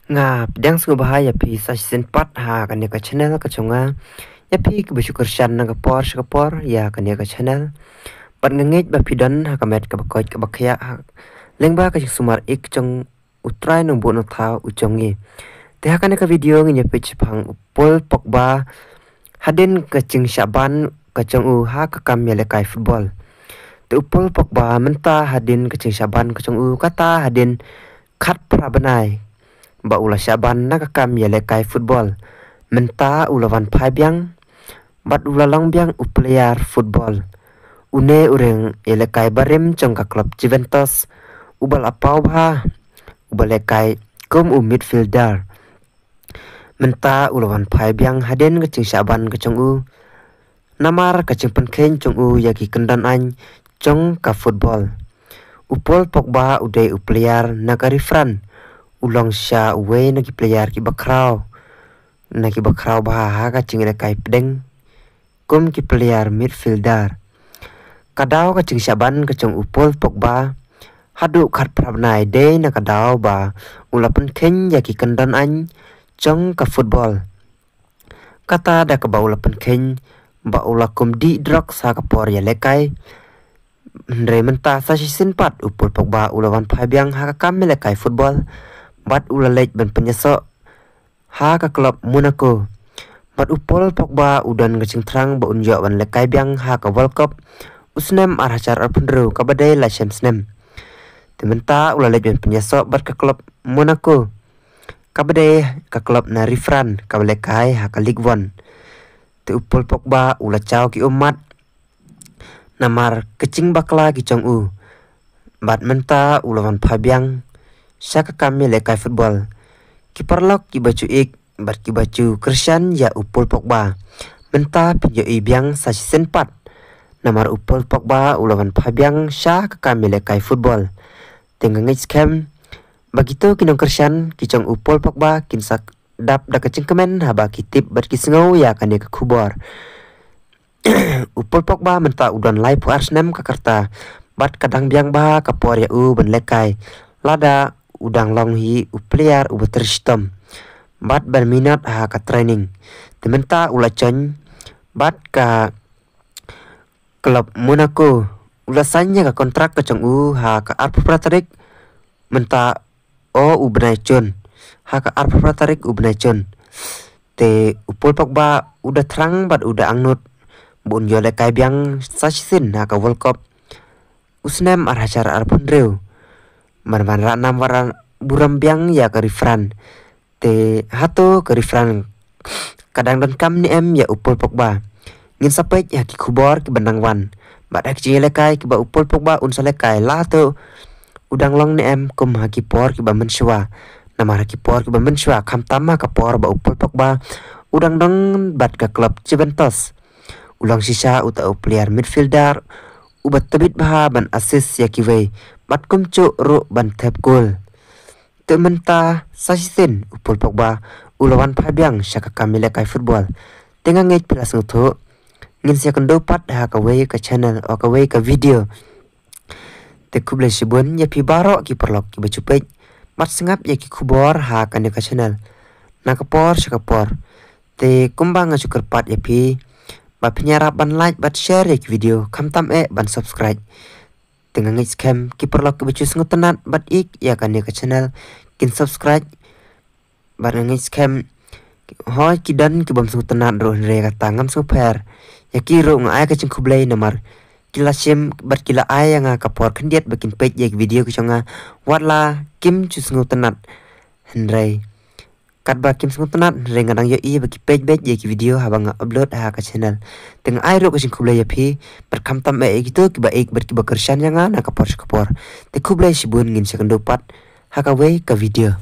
Nga pedang suka bahaya pi sa season 4 ha kan ka channel ka chunga ya pi ke bersyukur syan na kapor ya kan ka channel pat ngengej ba pidan ha kamet ka bakoj ka bakya ha lengba ka sumar ik chong utrai nong bu no tha uchongi te ha kan ka video ngi pe chipang pol pokba hadin ka ching shaban ka chong u ha ka kam ya le kai football te pol pokba menta hadin ka ching shaban ka chong u kata hadin khat prabanai ba ula shaban na kam ya le kai football menta ulawan phai biang bat ula long biang player football une ureng ya le kai barim chong ka club Juventus ubal apau ba ubal le kai kom midfielder menta ulawan phai biang haden ka ching shaban ka chong u namar ka ching penkhen chong u ya ki kendan an chong ka football upol pokba ude player nagari fran ulong sha we na ki player ki bakrao ba ha ka ching le kai pedeng kum ki player midfielder kadao ka ching shaban ka chong upol pokba hadu khat prabnai de na kadao ba ulapan khen ya ki kandan an chong ka football kata da ka ba ulapan khen ba ulakum di drok sa ka por ya lekai Ndre menta sa season 4 upol pokba ulawan phai biang ha ka kam le kai football bat ulalej ban penyeso ha ka klub Monaco bat upol pokba udan ngacing trang ba unjo ban lekai biang ha ka World Cup usnem arhacar arpundru ka badai la snem tementa ulalej ban penyeso bat ka klub Monaco ka badai ka klub na Rifran ka lekai ha ka League 1 te upol pokba ula chao ki umat namar kecing bakla ki chong u bat menta ulawan phai biang Saka kami lekai football. Kiper lok ki baju ik bat ki baju Christian ya upol pokba. Menta pinjo ibiang sa season 4. Namar upol pokba ulawan pabiang saka kami lekai football. Tengah ngej scam. Begitu kinong Christian kicong upol pokba kinsak dap da kecing kemen haba kitip bat ki sengau ya kan ke kubor. Upol pokba menta udan live Arsenal ka karta. Bat kadang biang ba kapor ya u ben lekai. Lada udang long hi player ubeterstom bat berminat ha ka training tementa ula chon bat ka klub Monaco ula sanya ka kontrak ka chong u ha ka arpu pratarik menta o ubnai chon ha ka arpu pratarik ubnai chon te upol pokba udah terang bat udah angnut bun yo le kai biang sasin ha ka World Cup usnem arhacar arpun reu man ranam waran buram biang ya ke Rifran te hato ke Rifran kadang dan kam ni em ya upol pokba ngin sapek ya ki kubor ki benang wan bat hak ji lekai ki ba upol pokba un salekai la to udang long ni em kum ha ki por ki ba menshwa namar ki por ki ba menshwa kam tama ka por ba upol pokba udang dong bat ka klub Juventus ulang sisa uta player midfielder ubat tabit bah ban assist ya ki we bat kumcu ru ban tap goal tementa sasin upol pokba ulawan pabiang syaka kami lekai football tengah ngej pelas ngutu ngin sia kendo pat ha ka we ka channel o ka we ka video te kuble sibun ya pi baro ki perlok ki bacupek mat sengap ya ki kubor ha ka ne ka channel na ka por syaka por te kumbang ngasuker pat ya pi ba penyarap ban like bat share ya ki video kam tam ban subscribe tengah ngej scam ki perlok ki bacus ngutenat bat ik ya kan ka channel kin subscribe bat ngej scam hoi ki dan ki bam ngutenat ro re kata ngam super ya ki ro ngai ka ching kublai namar kila sim bat kila ai yang ka por khendiat bakin page ya video ki chonga watla kim chus ngutenat hendrai kat ba kim ngutenat re ngadang yo i baki page ya ki video habang upload ha ka channel tengah ai ro ka ching kublai ya pi berkam tam gitu ki ba ik ber ki ba kersan yang na ka por te kublai sibun ngin second pat haka we ka video